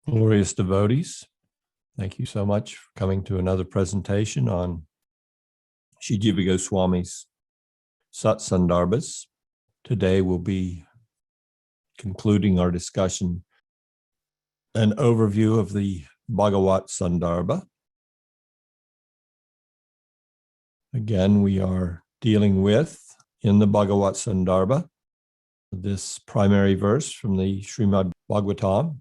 Glorious devotees, thank you so much for coming to another presentation on Sri Jiva Goswami's Sat Sandarbhas. Today we'll be concluding our discussion, an overview of the Bhagavat Sandarbha. Again, we are dealing with, in the Bhagavat Sandarbha, this primary verse from the Srimad Bhagavatam,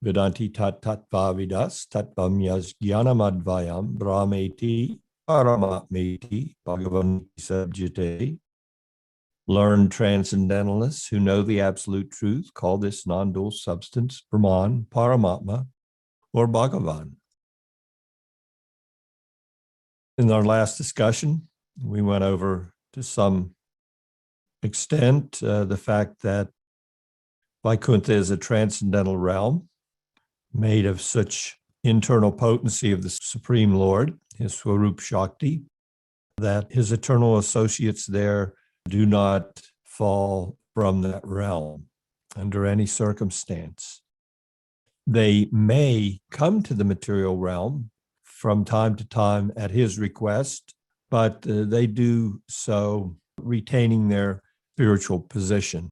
Vedanti tat tattva vidas tattvam yas jnanamadvayam brahmeti paramatmeti Bhagavan sabjate. Learned transcendentalists who know the absolute truth call this non-dual substance Brahman, Paramatma, or Bhagavan. In our last discussion, we went over to some extent the fact that Vaikuntha is a transcendental realm made of such internal potency of the Supreme Lord, his Swarup Shakti, that his eternal associates there do not fall from that realm under any circumstance. They may come to the material realm from time to time at his request, but they do so retaining their spiritual position.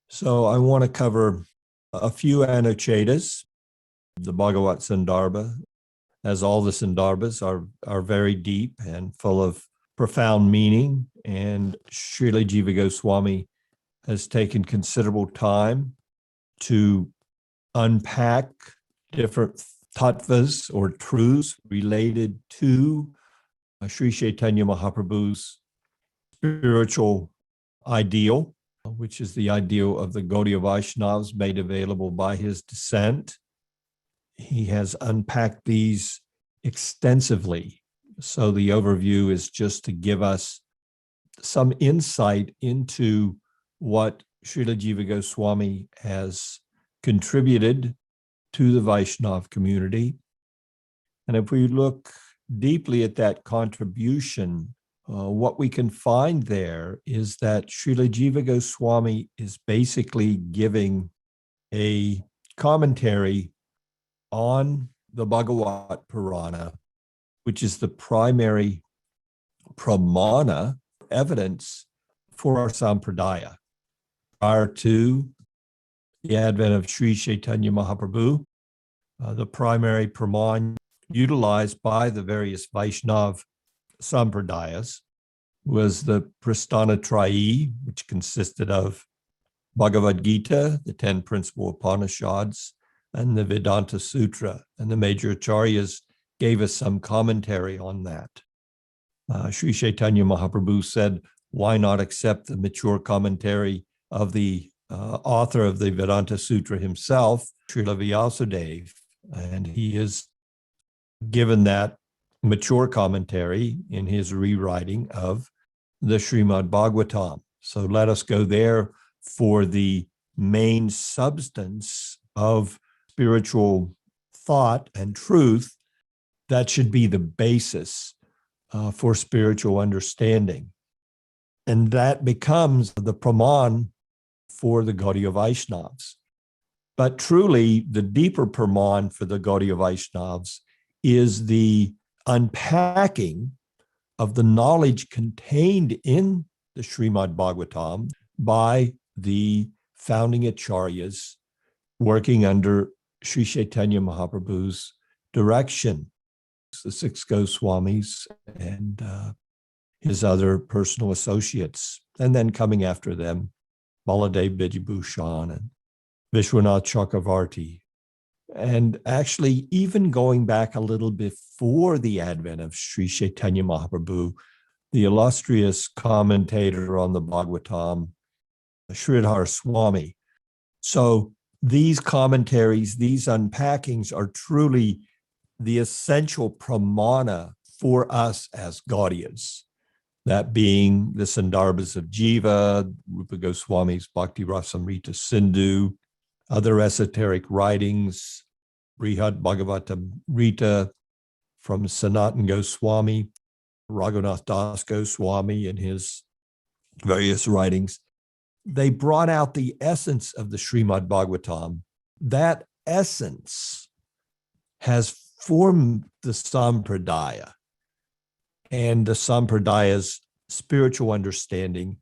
So I want to cover a few anuchetas. The Bhagavat Sandarbha, as all the Sandarbhas, are very deep and full of profound meaning. And Srila Jiva Goswami has taken considerable time to unpack different tattvas or truths related to Sri Chaitanya Mahaprabhu's spiritual ideal, which is the ideal of the Gaudiya Vaishnavas made available by his descent. He has unpacked these extensively. So the overview is just to give us some insight into what Srila Jiva Goswami has contributed to the Vaishnav community. And if we look deeply at that contribution, what we can find there is that Srila Jiva Goswami is basically giving a commentary on the Bhagavat Purana, which is the primary pramana evidence for our sampradaya. Prior to the advent of Sri Chaitanya Mahaprabhu, the primary praman utilized by the various Vaishnav sampradayas was the Prasthana Trayi, which consisted of Bhagavad Gita, the 10 principal Upanishads, and the Vedanta Sutra. And the major acharyas gave us some commentary on that. Sri Chaitanya Mahaprabhu said, why not accept the mature commentary of the author of the Vedanta Sutra himself, Srila Vyasadeva? And he has given that mature commentary in his rewriting of the Srimad Bhagavatam. So let us go there for the main substance of spiritual thought and truth that should be the basis for spiritual understanding. And that becomes the praman for the Gaudiya Vaishnavas. But truly, the deeper praman for the Gaudiya Vaishnavas is the unpacking of the knowledge contained in the Srimad Bhagavatam by the founding acharyas working under Sri Chaitanya Mahaprabhu's direction, the 6 Goswamis and his other personal associates, and then coming after them, Baladev Vijayabhushan and Vishwanath Chakravarti. And actually, even going back a little before the advent of Sri Chaitanya Mahaprabhu, the illustrious commentator on the Bhagavatam, Sridhar Swami. So these commentaries, these unpackings are truly the essential pramana for us as Gaudiyas, that being the Sandarbhas of Jiva, Rupa Goswami's Bhakti Rasamrita Sindhu, other esoteric writings, Brihad Bhagavatamrita from Sanatan Goswami, Raghunath Das Goswami in his various writings. they brought out the essence of the Srimad Bhagavatam. That essence has formed the Sampradaya and the Sampradaya's spiritual understanding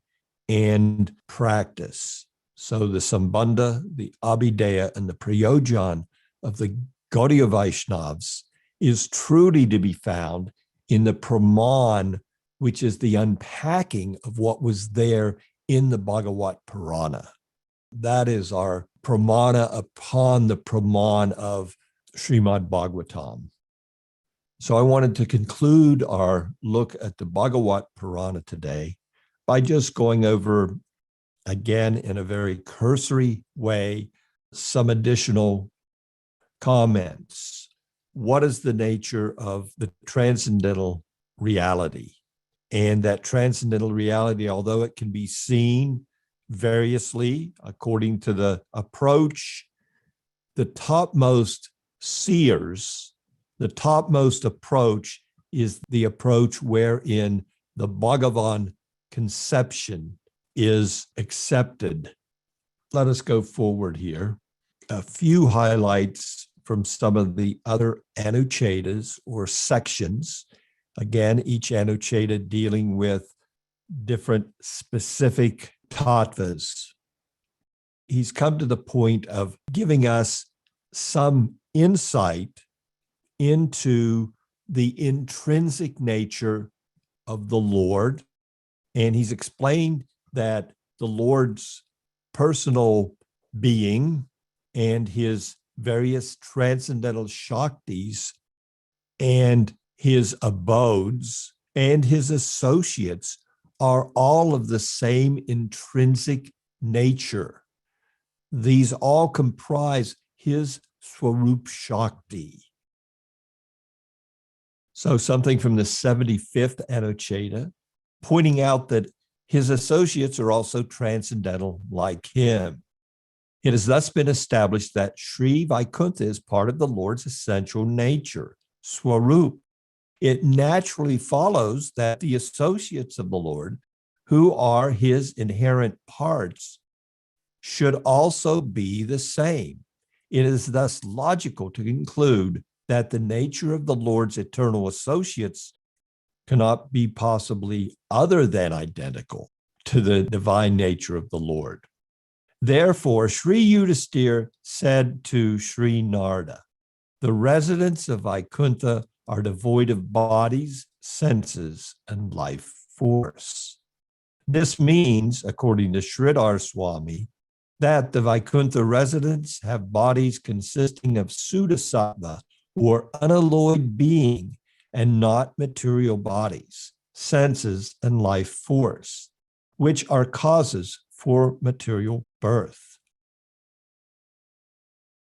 and practice. So the Sambandha, the Abhideya, and the Prayojan of the Gaudiya Vaishnavas is truly to be found in the Brahman, which is the unpacking of what was there in the Bhagavat Purana. That is our pramana upon the Brahman of Srimad Bhagavatam. So I wanted to conclude our look at the Bhagavat Purana today by just going over, again, in a very cursory way, some additional comments. What is the nature of the transcendental reality? And that transcendental reality, although it can be seen variously according to the approach, the topmost seers, the topmost approach is the approach wherein the Bhagavan conception is accepted. Let us go forward here. A few highlights from some of the other anuchetas or sections. Again, each anucheta dealing with different specific tattvas. He's come to the point of giving us some insight into the intrinsic nature of the Lord. And he's explained that the Lord's personal being and his various transcendental shaktis and his abodes and his associates are all of the same intrinsic nature. These all comprise his Swarup Shakti. So something from the 75th Anucheta, pointing out that his associates are also transcendental like him. It has thus been established that Sri Vaikuntha is part of the Lord's essential nature, Swarup. It naturally follows that the associates of the Lord, who are his inherent parts, should also be the same. It is thus logical to conclude that the nature of the Lord's eternal associates cannot be possibly other than identical to the divine nature of the Lord. Therefore, Sri Yudhisthira said to Sri Narada, the residents of Vaikuntha are devoid of bodies, senses, and life force. This means, according to Sridhar Swami, that the Vaikuntha residents have bodies consisting of Suddha-sattva, or unalloyed being, and not material bodies, senses, and life force, which are causes for material birth.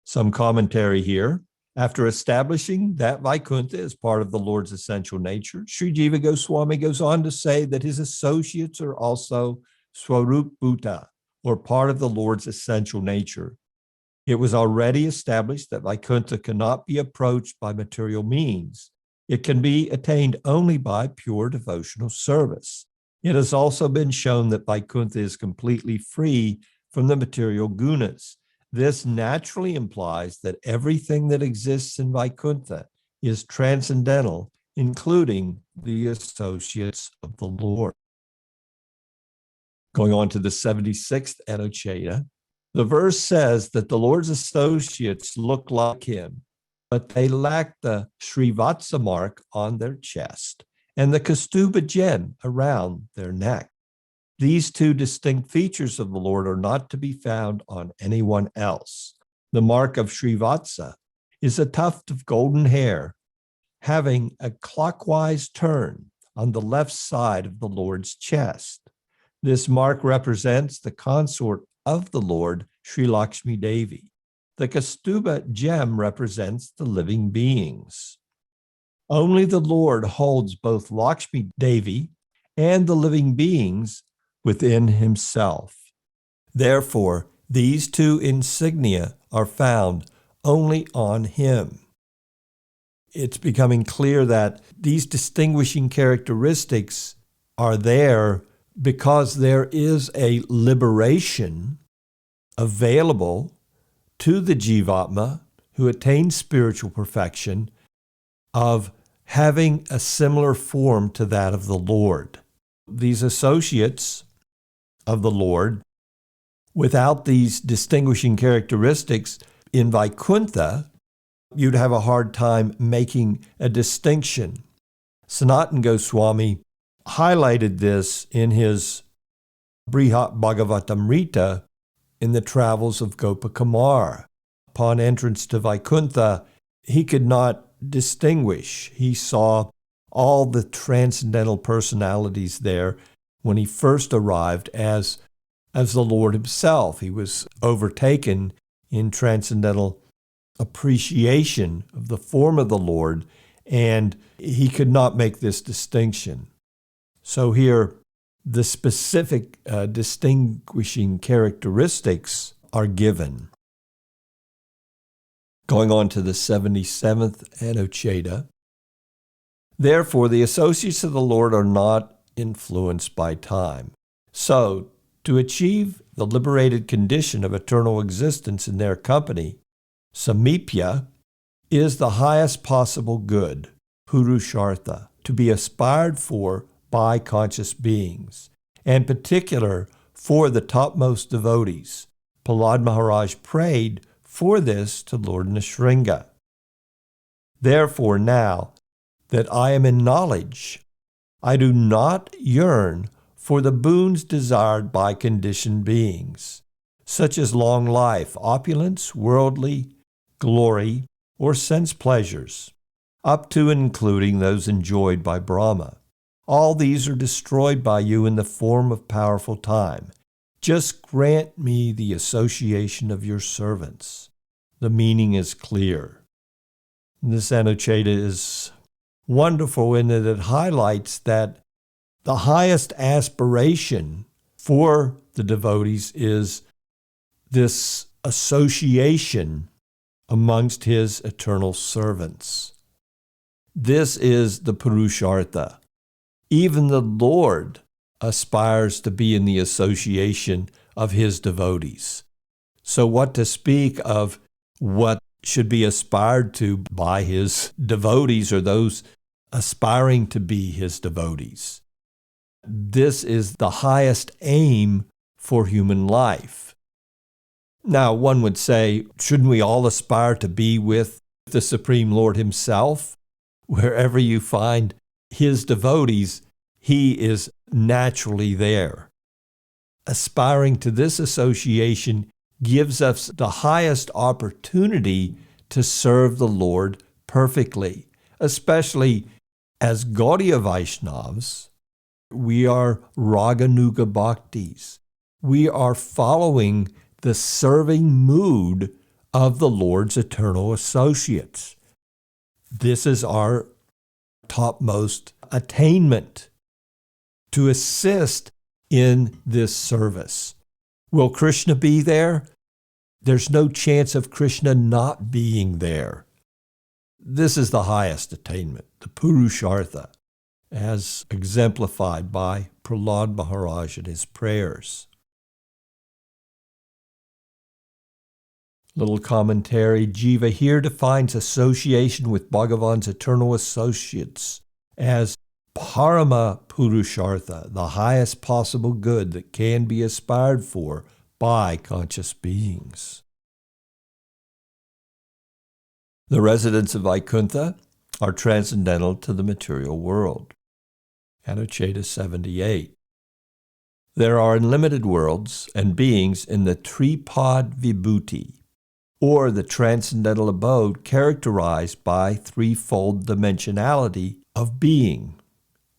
Some commentary here. After establishing that Vaikuntha is part of the Lord's essential nature, Sri Jiva Goswami goes on to say that his associates are also Swarup Bhuta, or part of the Lord's essential nature. It was already established that Vaikuntha cannot be approached by material means. It can be attained only by pure devotional service. It has also been shown that Vaikuntha is completely free from the material gunas. This naturally implies that everything that exists in Vaikuntha is transcendental, including the associates of the Lord. Going on to the 76th Anucheta, the verse says that the Lord's associates look like him, but they lack the Srivatsa mark on their chest and the Kaustubha gem around their neck. These two distinct features of the Lord are not to be found on anyone else. The mark of Srivatsa is a tuft of golden hair having a clockwise turn on the left side of the Lord's chest. This mark represents the consort of the Lord, Sri Lakshmi Devi. The Kaustubha gem represents the living beings. Only the Lord holds both Lakshmi Devi and the living beings within himself. Therefore, these two insignia are found only on him. It's becoming clear that these distinguishing characteristics are there because there is a liberation available to the Jivatma who attains spiritual perfection of having a similar form to that of the Lord. These associates of the Lord, without these distinguishing characteristics in Vaikuntha, you'd have a hard time making a distinction. Sanatana Goswami highlighted this in his Brihat Bhagavatamrita in the Travels of Gopakumar. Upon entrance to Vaikuntha, he could not distinguish. He saw all the transcendental personalities there when he first arrived as the Lord himself. He was overtaken in transcendental appreciation of the form of the Lord, and he could not make this distinction. So here, the specific distinguishing characteristics are given. Going on to the 77th Anucheda. Therefore, the associates of the Lord are not influenced by time. So, to achieve the liberated condition of eternal existence in their company, samipya is the highest possible good, purushartha, to be aspired for by conscious beings, and particular for the topmost devotees. Prahlad Maharaj prayed for this to Lord Nrsimha. Therefore, now that I am in knowledge, I do not yearn for the boons desired by conditioned beings, such as long life, opulence, worldly glory, or sense pleasures, up to and including those enjoyed by Brahma. All these are destroyed by you in the form of powerful time. Just grant me the association of your servants. The meaning is clear. This Anucheda is wonderful in that it highlights that the highest aspiration for the devotees is this association amongst his eternal servants. This is the Purushartha. Even the Lord aspires to be in the association of his devotees. So what to speak of what should be aspired to by his devotees or those aspiring to be his devotees? This is the highest aim for human life. Now, one would say, shouldn't we all aspire to be with the Supreme Lord himself? Wherever you find his devotees, he is naturally there. Aspiring to this association gives us the highest opportunity to serve the Lord perfectly, especially as Gaudiya Vaishnavas. We are Raganuga Bhaktis. We are following the serving mood of the Lord's eternal associates. This is our topmost attainment, to assist in this service. Will Krishna be there? There's no chance of Krishna not being there. This is the highest attainment, the Purushartha, as exemplified by Prahlad Maharaj in his prayers. Little commentary. Jiva here defines association with Bhagavan's eternal associates as Parama Purushartha, the highest possible good that can be aspired for by conscious beings. The residents of Vaikuntha are transcendental to the material world. Anucheda 78. There are unlimited worlds and beings in the Tripad Vibhuti, or the transcendental abode characterized by threefold dimensionality of being: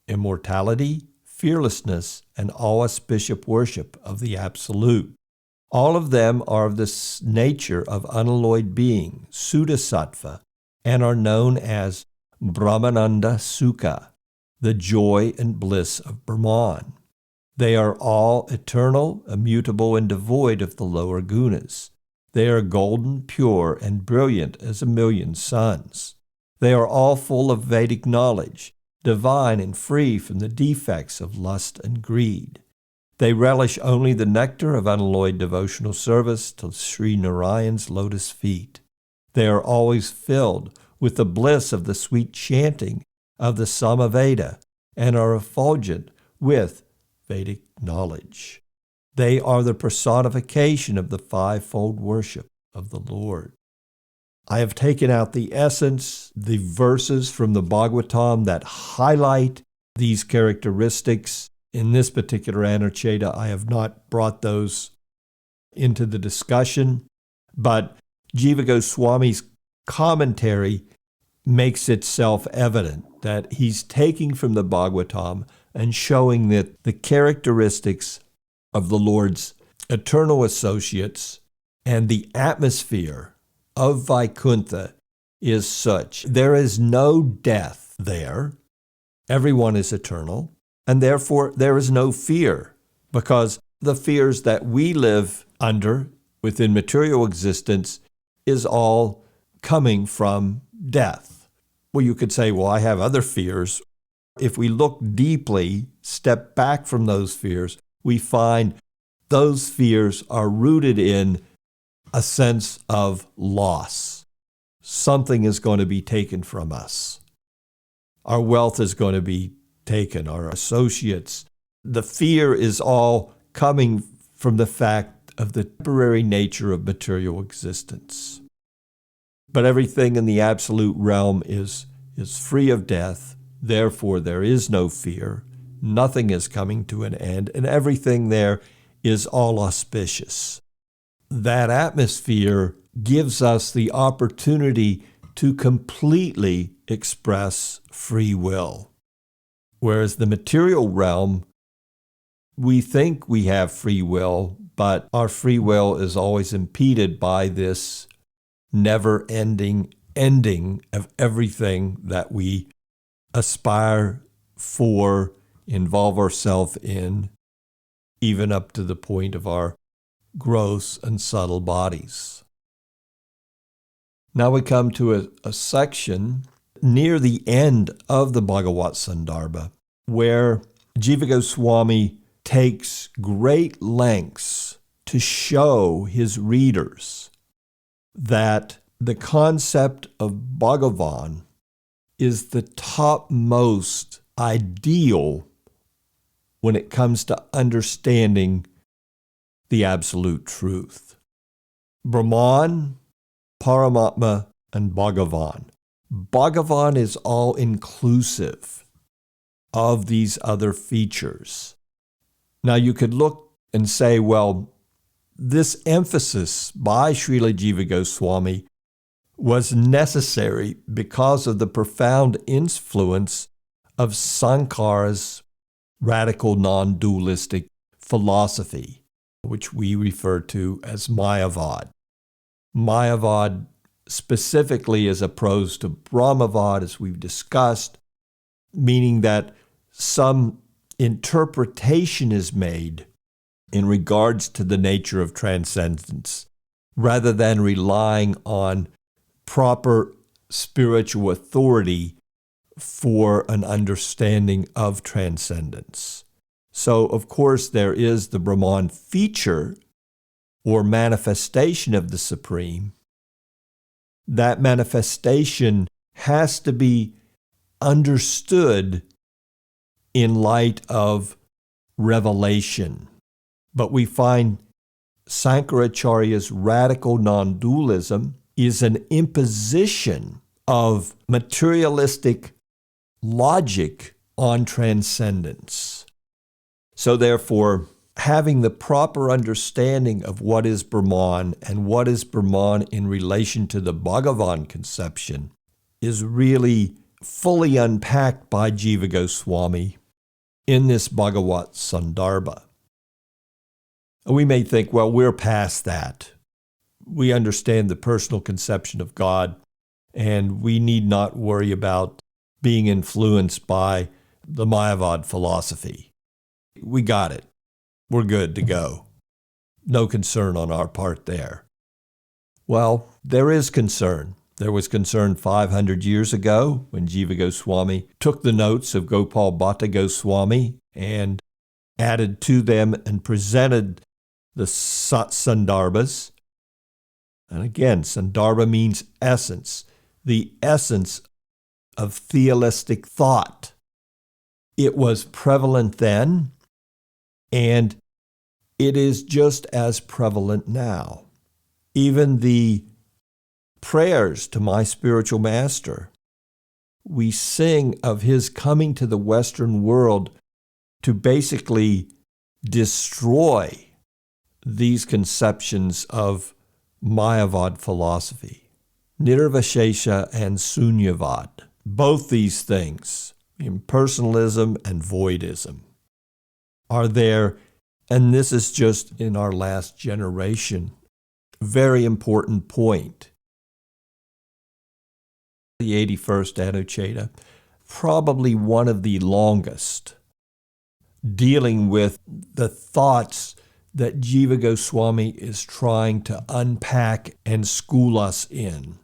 immortality, fearlessness, and auspicious worship of the Absolute. All of them are of the nature of unalloyed being, Suddha-sattva, and are known as Brahmananda Sukha, the joy and bliss of Brahman. They are all eternal, immutable, and devoid of the lower gunas. They are golden, pure, and brilliant as 1,000,000 suns. They are all full of Vedic knowledge, divine and free from the defects of lust and greed. They relish only the nectar of unalloyed devotional service to Sri Narayan's lotus feet. They are always filled with the bliss of the sweet chanting of the Samaveda and are effulgent with Vedic knowledge. They are the personification of the fivefold worship of the Lord. I have taken out the essence, the verses from the Bhagavatam that highlight these characteristics. In this particular Anucheta, I have not brought those into the discussion, but Jiva Goswami's commentary makes itself evident that he's taking from the Bhagavatam and showing that the characteristics of the Lord's eternal associates and the atmosphere of Vaikuntha is such. There is no death there. Everyone is eternal, and therefore there is no fear, because the fears that we live under within material existence is all coming from death. Well, you could say, well, I have other fears. If we look deeply, step back from those fears, we find those fears are rooted in a sense of loss. Something is going to be taken from us. Our wealth is going to be taken, our associates. The fear is all coming from the fact of the temporary nature of material existence. But everything in the absolute realm is free of death. Therefore, there is no fear. Nothing is coming to an end, and everything there is all auspicious. That atmosphere gives us the opportunity to completely express free will. Whereas the material realm, we think we have free will, but our free will is always impeded by this never-ending ending of everything that we aspire for, involve ourselves in, even up to the point of our gross and subtle bodies. Now we come to a section near the end of the Bhagavat Sandarbha where Jiva Goswami takes great lengths to show his readers that the concept of Bhagavān is the topmost ideal when it comes to understanding the absolute truth. Brahman, Paramatma, and Bhagavān. Bhagavān is all-inclusive of these other features. Now you could look and say, well, this emphasis by Srila Jiva Goswami was necessary because of the profound influence of Sankara's radical non-dualistic philosophy, which we refer to as Mayavad. Mayavad specifically is opposed to Brahmavad, as we've discussed, meaning that some interpretation is made in regards to the nature of transcendence, rather than relying on proper spiritual authority for an understanding of transcendence. So, of course, there is the Brahman feature or manifestation of the Supreme. That manifestation has to be understood in light of revelation. But we find Sankaracharya's radical non-dualism is an imposition of materialistic logic on transcendence. So therefore, having the proper understanding of what is Brahman and what is Brahman in relation to the Bhagavan conception is really fully unpacked by Jiva Goswami in this Bhagavat Sandarbha. We may think, well, we're past that. We understand the personal conception of God, and we need not worry about being influenced by the Mayavad philosophy. We got it. We're good to go. No concern on our part there. Well, there is concern. There was concern 500 years ago when Jiva Goswami took the notes of Gopal Bhatta Goswami and added to them and presented the Sandarbhas. And again, Sandarbha means essence, the essence of theistic thought. It was prevalent then, and it is just as prevalent now. Even the prayers to my spiritual master, we sing of his coming to the Western world to basically destroy these conceptions of Mayavad philosophy, Nirvashesha and Sunyavad. Both these things, impersonalism and voidism, are there, and this is just in our last generation. Very important point. The 81st Anucheta, probably one of the longest, dealing with the thoughts that Jiva Goswami is trying to unpack and school us in.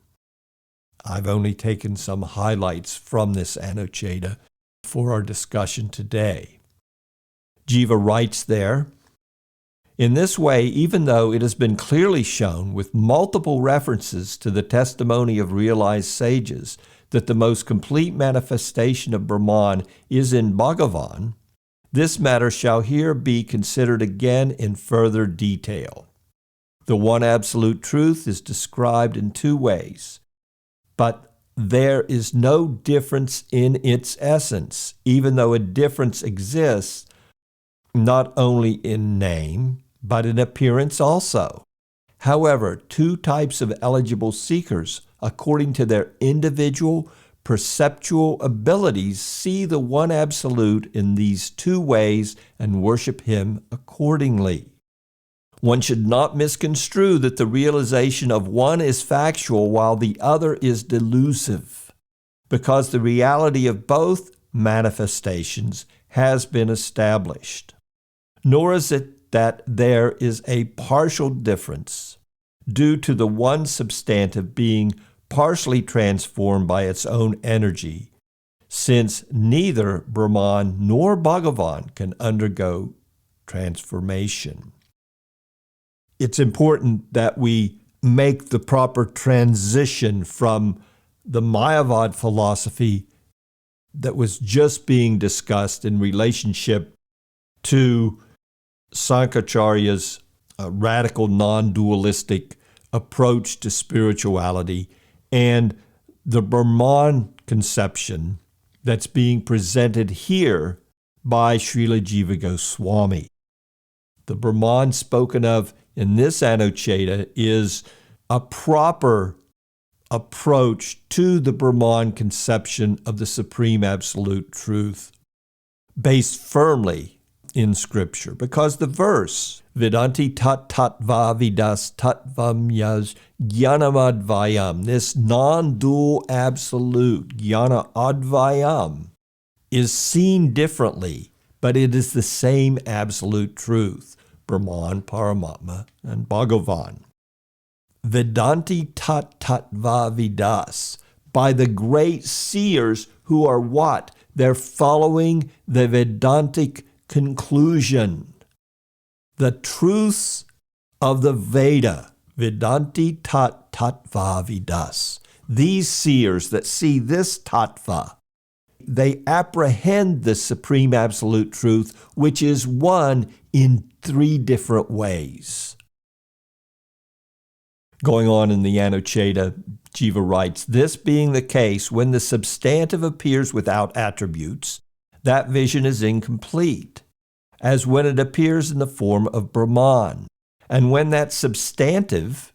I've only taken some highlights from this Anucheta for our discussion today. Jiva writes there, in this way, even though it has been clearly shown with multiple references to the testimony of realized sages that the most complete manifestation of Brahman is in Bhagavān, this matter shall here be considered again in further detail. The one absolute truth is described in two ways, but there is no difference in its essence, even though a difference exists not only in name, but in appearance also. However, two types of eligible seekers, according to their individual perceptual abilities, see the one absolute in these two ways and worship him accordingly. One should not misconstrue that the realization of one is factual while the other is delusive, because the reality of both manifestations has been established. Nor is it that there is a partial difference due to the one substantive being partially transformed by its own energy, since neither Brahman nor Bhagavān can undergo transformation. It's important that we make the proper transition from the Mayavad philosophy that was just being discussed in relationship to Sankaracharya's radical non-dualistic approach to spirituality and the Brahman conception that's being presented here by Srila Jiva Goswami. The Brahman spoken of in this Anucheta is a proper approach to the Brahman conception of the Supreme Absolute Truth, based firmly in Scripture, because the verse, Vedanti tat tattva vidas tattvam yas jnanamadvayam, this non-dual absolute, jnana advayam, is seen differently, but it is the same absolute truth, Brahman, Paramatma, and Bhagavān. Vedanti tat tattva vidas, by the great seers who are what? They're following the Vedantic conclusion. The truths of the Veda, Vedanti tat tattva vidas. These seers that see this tattva, they apprehend the Supreme Absolute Truth, which is one in three different ways. Going on in the Anucheta, Jiva writes, this being the case, when the substantive appears without attributes, that vision is incomplete, as when it appears in the form of Brahman. And when that substantive,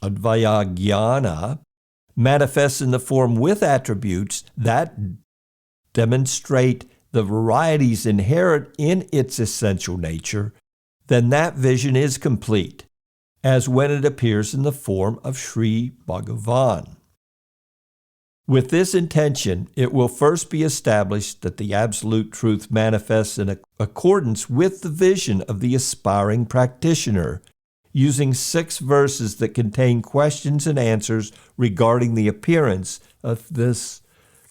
Advaya Jnana, manifests in the form with attributes that demonstrate the varieties inherent in its essential nature, then that vision is complete, as when it appears in the form of Sri Bhagavān. With this intention, it will first be established that the Absolute Truth manifests in accordance with the vision of the aspiring practitioner, using 6 verses that contain questions and answers regarding the appearance of this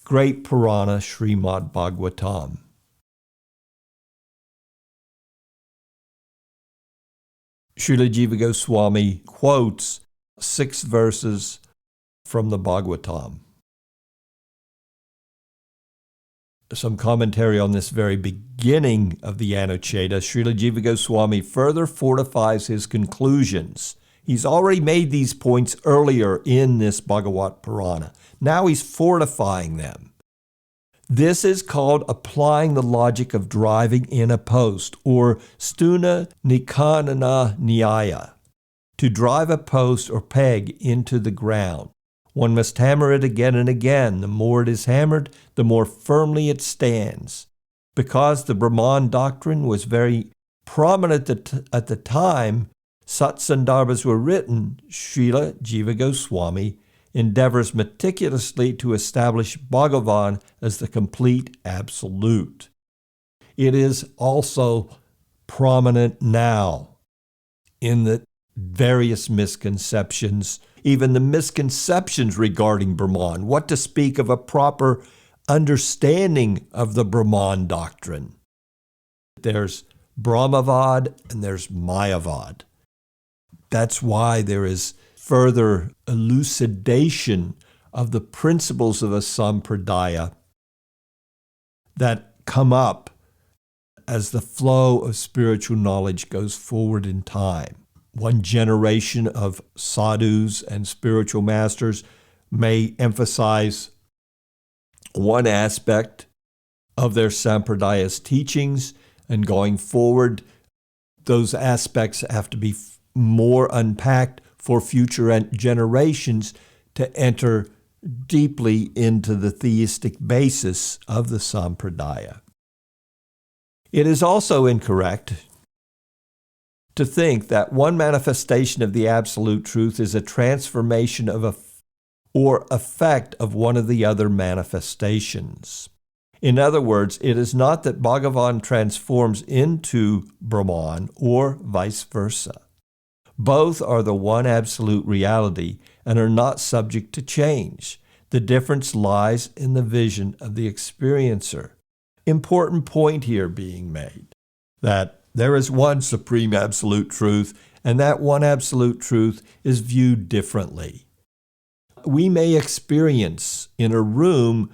great Purana, Srimad Bhagavatam. Srila Jiva Goswami quotes 6 verses from the Bhagavatam. Some commentary on this very beginning of the Anucheta. Srila Jiva Goswami further fortifies his conclusions. He's already made these points earlier in this Bhagavat Purana. Now he's fortifying them. This is called applying the logic of driving in a post, or stuna nikanana nyaya, to drive a post or peg into the ground. One must hammer it again and again. The more it is hammered, the more firmly it stands. Because the Brahman doctrine was very prominent at the time Sandarbhas were written, Srila Jiva Goswami endeavors meticulously to establish Bhagavān as the complete absolute. It is also prominent now in the various misconceptions, even the misconceptions regarding Brahman, what to speak of a proper understanding of the Brahman doctrine. There's Brahmavad and there's Mayavad. That's why there is further elucidation of the principles of a sampradaya that come up as the flow of spiritual knowledge goes forward in time. One generation of sadhus and spiritual masters may emphasize one aspect of their sampradaya's teachings, and going forward, those aspects have to be more unpacked for future generations to enter deeply into the theistic basis of the sampradaya. It is also incorrect to think that one manifestation of the absolute truth is a transformation of or effect of one of the other manifestations. In other words, it is not that Bhagavan transforms into Brahman or vice versa. Both are the one absolute reality and are not subject to change. The difference lies in the vision of the experiencer. Important point here being made, that there is one supreme absolute truth, and that one absolute truth is viewed differently. We may experience in a room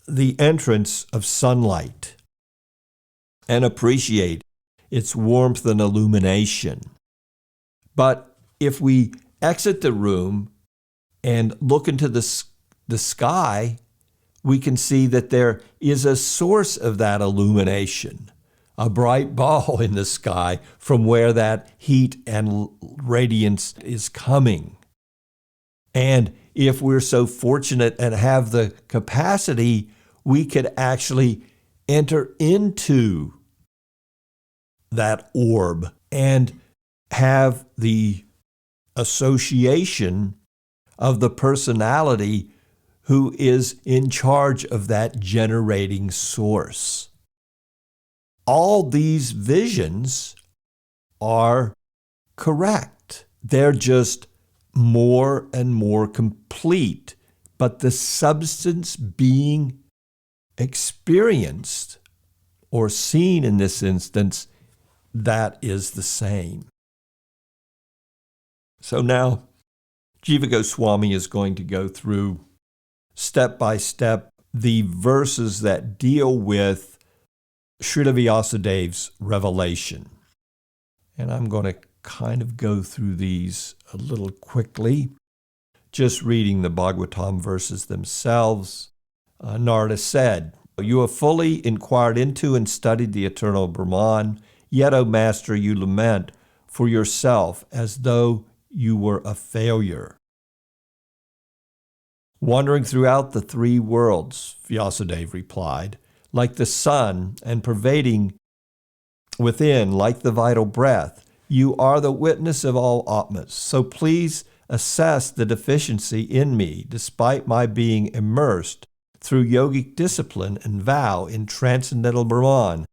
the entrance of sunlight and appreciate its warmth and illumination. But if we exit the room and look into the sky, we can see that there is a source of that illumination, a bright ball in the sky from where that heat and radiance is coming. And if we're so fortunate and have the capacity, we could actually enter into that orb and have the association of the personality who is in charge of that generating source. All these visions are correct. They're just more and more complete, but the substance being experienced or seen in this instance, that is the same. So now, Jiva Goswami is going to go through step by step the verses that deal with Srila Vyasadev's revelation. And I'm going to kind of go through these a little quickly, just reading the Bhagavatam verses themselves. Narada said, "You have fully inquired into and studied the eternal Brahman, yet, O Master, you lament for yourself as though you were a failure. Wandering throughout the 3 worlds," Vyasadeva replied, "like the sun and pervading within like the vital breath, you are the witness of all Atmas. So please assess the deficiency in me, despite my being immersed through yogic discipline and vow in transcendental Brahman,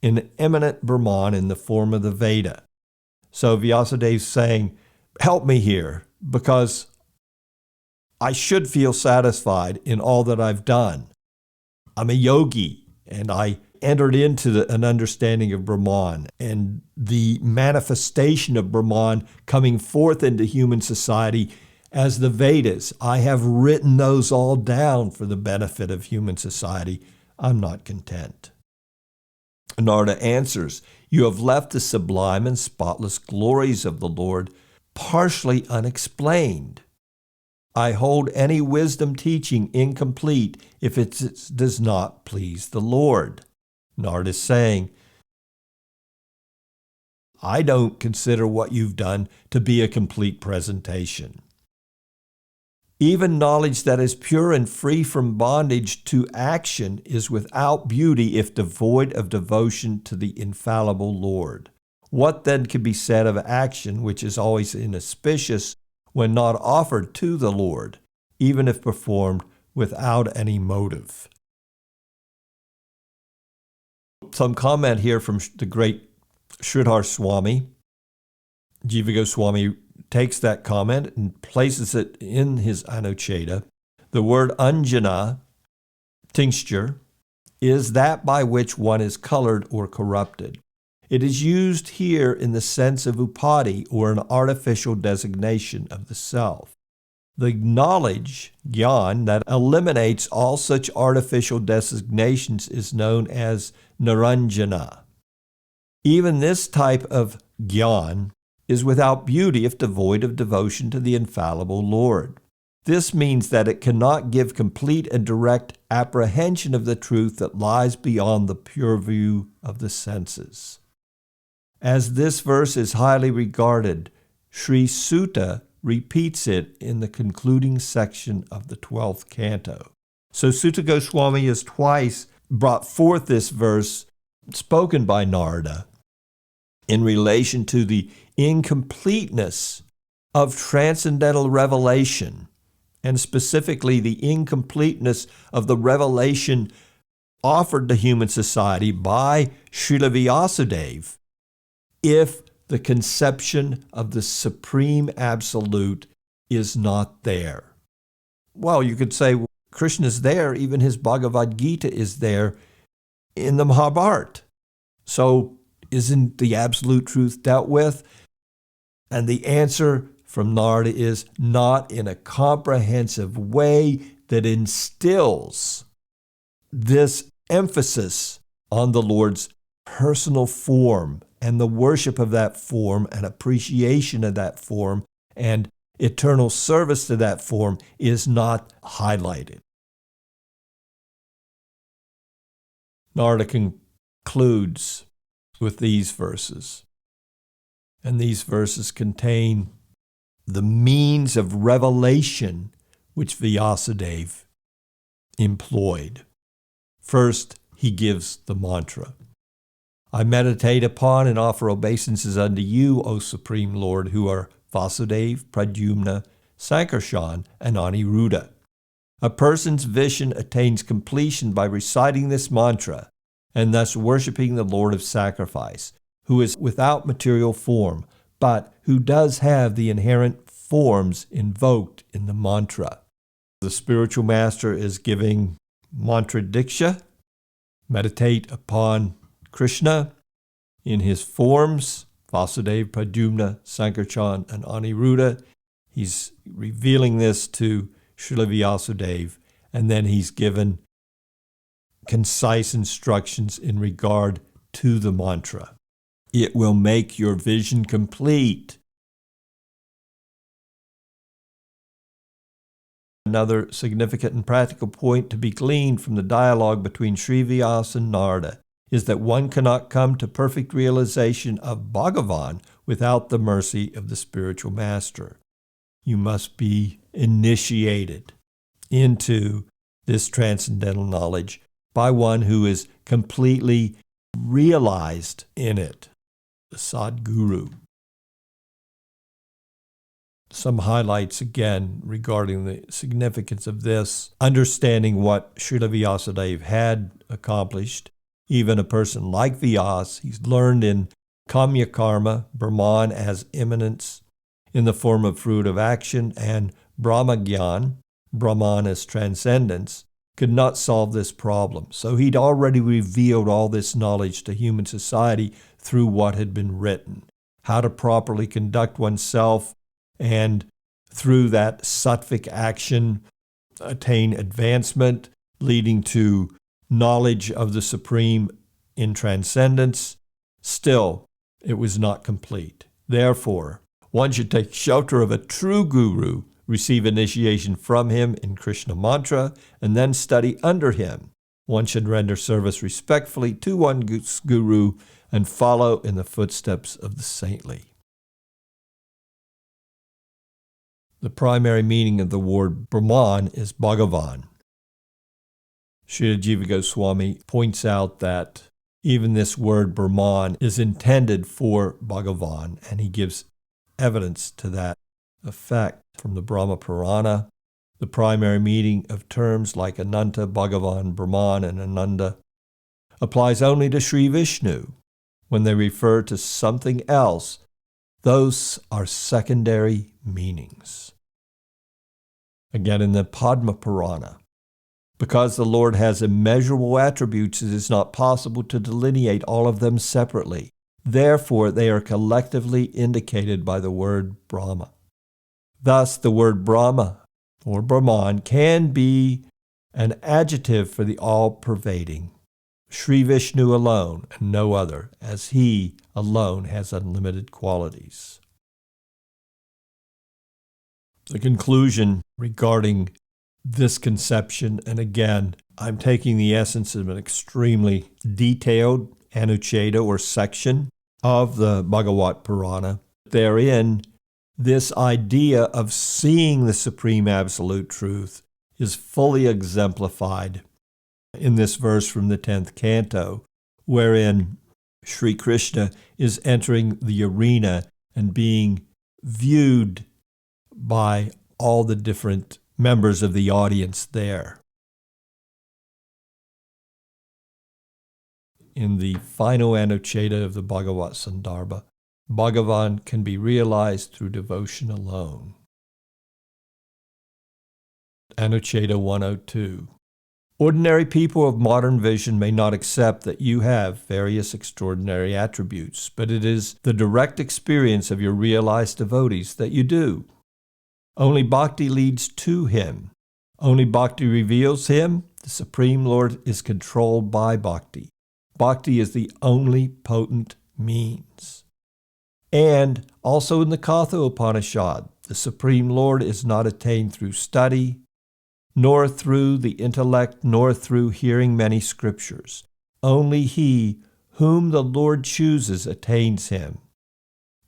in eminent Brahman in the form of the Veda." So Vyasadeva's saying, help me here, because I should feel satisfied in all that I've done. I'm a yogi, and I entered into an understanding of Brahman and the manifestation of Brahman coming forth into human society as the Vedas. I have written those all down for the benefit of human society. I'm not content. Narada answers, you have left the sublime and spotless glories of the Lord partially unexplained. I hold any wisdom teaching incomplete if it does not please the Lord. Narada is saying, I don't consider what you've done to be a complete presentation. Even knowledge that is pure and free from bondage to action is without beauty if devoid of devotion to the infallible Lord. What then can be said of action which is always inauspicious when not offered to the Lord, even if performed without any motive? Some comment here from the great Sridhar Swami. Jiva Goswami takes that comment and places it in his Anucheta. The word anjana, tincture, is that by which one is colored or corrupted. It is used here in the sense of upadi, or an artificial designation of the self. The knowledge, jnana, that eliminates all such artificial designations is known as niranjana. Even this type of jnana is without beauty if devoid of devotion to the infallible Lord. This means that it cannot give complete and direct apprehension of the truth that lies beyond the pure view of the senses. As this verse is highly regarded, Sri Sutta repeats it in the concluding section of the 12th canto. So Sutta Goswami has twice brought forth this verse spoken by Narada in relation to the incompleteness of transcendental revelation, and specifically the incompleteness of the revelation offered to human society by Srila Vyasadeva, if the conception of the Supreme Absolute is not there. Well, you could say Krishna's there, even his Bhagavad Gita is there in the Mahabharata. So isn't the absolute truth dealt with? And the answer from Narada is not in a comprehensive way that instills this emphasis on the Lord's personal form and the worship of that form and appreciation of that form and eternal service to that form is not highlighted. Narada concludes with these verses. And these verses contain the means of revelation which Vyasadeva employed. First, he gives the mantra. I meditate upon and offer obeisances unto you, O Supreme Lord, who are Vasudeva, Pradyumna, Sankarshan, and Aniruddha. A person's vision attains completion by reciting this mantra and thus worshiping the Lord of sacrifice, who is without material form, but who does have the inherent forms invoked in the mantra. The spiritual master is giving mantra diksha, meditate upon Krishna in his forms, Vasudeva, Pradyumna, Sankarshan, and Aniruddha. He's revealing this to Srila Vyasadeva, and then he's given concise instructions in regard to the mantra. It will make your vision complete. Another significant and practical point to be gleaned from the dialogue between Sri Vyasa and Narada is that one cannot come to perfect realization of Bhagavān without the mercy of the spiritual master. You must be initiated into this transcendental knowledge by one who is completely realized in it, the Sadguru. Some highlights again regarding the significance of this, understanding what Srila Vyasadeva had accomplished. Even a person like Vyasa, he's learned in Kamya Karma, Brahman as immanence in the form of fruit of action, and Brahma Gyan, Brahman as transcendence, could not solve this problem. So he'd already revealed all this knowledge to human society through what had been written, how to properly conduct oneself, and through that sattvic action, attain advancement, leading to knowledge of the Supreme in transcendence. Still, it was not complete. Therefore, one should take shelter of a true guru, receive initiation from him in Krishna mantra, and then study under him. One should render service respectfully to one's guru and follow in the footsteps of the saintly. The primary meaning of the word Brahman is Bhagavān. Srila Jiva Goswami points out that even this word Brahman is intended for Bhagavān, and he gives evidence to that effect from the Brahma Purana. The primary meaning of terms like Ananta, Bhagavan, Brahman, and Ananda applies only to Sri Vishnu. When they refer to something else, those are secondary meanings. Again, in the Padma Purana, because the Lord has immeasurable attributes, it is not possible to delineate all of them separately. Therefore, they are collectively indicated by the word Brahma. Thus, the word Brahma or Brahman can be an adjective for the all-pervading, Sri Vishnu alone and no other, as he alone has unlimited qualities. The conclusion regarding this conception, and again, I'm taking the essence of an extremely detailed Anucheta or section of the Bhagavat Purana. Therein, this idea of seeing the Supreme Absolute Truth is fully exemplified in this verse from the 10th canto, wherein Sri Krishna is entering the arena and being viewed by all the different members of the audience there. In the final Anucheta of the Bhagavat Sandarbha, Bhagavān can be realized through devotion alone. Anucheta 102. Ordinary people of modern vision may not accept that you have various extraordinary attributes, but it is the direct experience of your realized devotees that you do. Only bhakti leads to him. Only bhakti reveals him. The Supreme Lord is controlled by bhakti. Bhakti is the only potent means. And also in the Katha Upanishad, the Supreme Lord is not attained through study, nor through the intellect, nor through hearing many scriptures. Only he whom the Lord chooses attains him.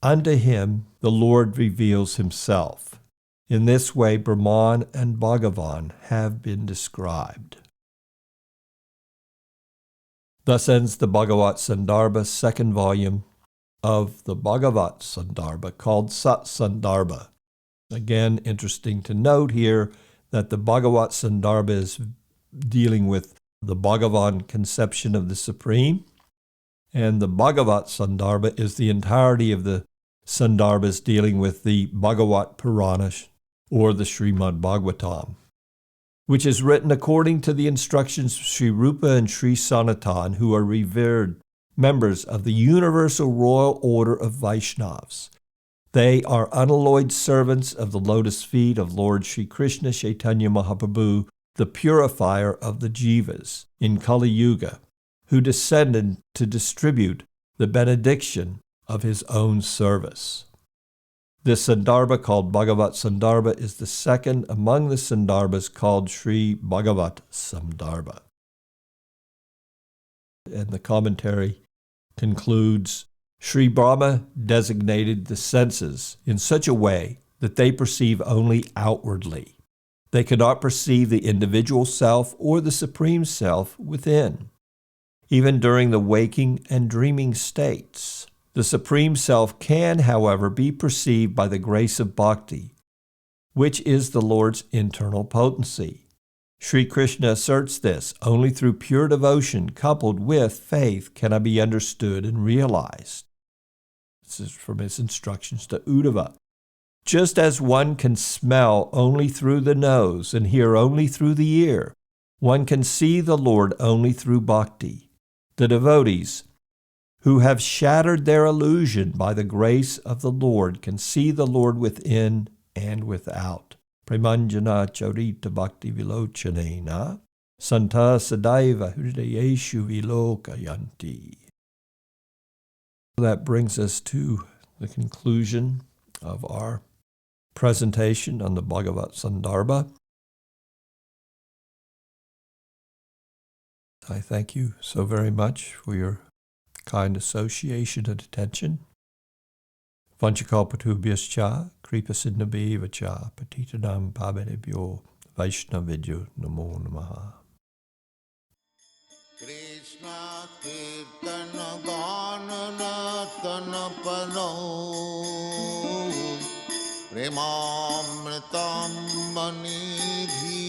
Unto him the Lord reveals himself. In this way, Brahman and Bhagavan have been described. Thus ends the Bhagavat Sandarbha, second volume of the Bhagavat Sandarbha, called Sat Sandarbha. Again, interesting to note here that the Bhagavat Sandarbha is dealing with the Bhagavan conception of the Supreme, and the Bhagavat Sandarbha is the entirety of the Sandarbhas dealing with the Bhagavat Purana, or the Srimad Bhagavatam, which is written according to the instructions of Sri Rupa and Sri Sanatan, who are revered members of the Universal Royal Order of Vaishnavas. They are unalloyed servants of the lotus feet of Lord Sri Krishna Chaitanya Mahaprabhu, the purifier of the jivas in Kali Yuga, who descended to distribute the benediction of his own service. This Sandarbha, called Bhagavat Sandarbha, is the second among the Sandarbhas called Sri Bhagavat Sandarbha. And the commentary concludes, Sri Brahma designated the senses in such a way that they perceive only outwardly. They cannot perceive the individual self or the Supreme Self within, even during the waking and dreaming states. The Supreme Self can, however, be perceived by the grace of bhakti, which is the Lord's internal potency. Sri Krishna asserts this, only through pure devotion coupled with faith can I be understood and realized. This is from his instructions to Uddhava. Just as one can smell only through the nose and hear only through the ear, One can see the Lord only through bhakti. The devotees who have shattered their illusion by the grace of the Lord can see the Lord within and without. Premanjana charita bhakti vilochanena santa sadaiva hridayeshu vilokayanti. That brings us to the conclusion of our presentation on the Bhagavat Sandarbha. I thank you so very much for your kind association and attention. Vanchakalpatubhyascha, kripasidnabhevacha, patitanam pavanebhyo, vaishnavidyo namo namaha. Krishna Kirtana Gana Natana Pano Premamritam Manidhi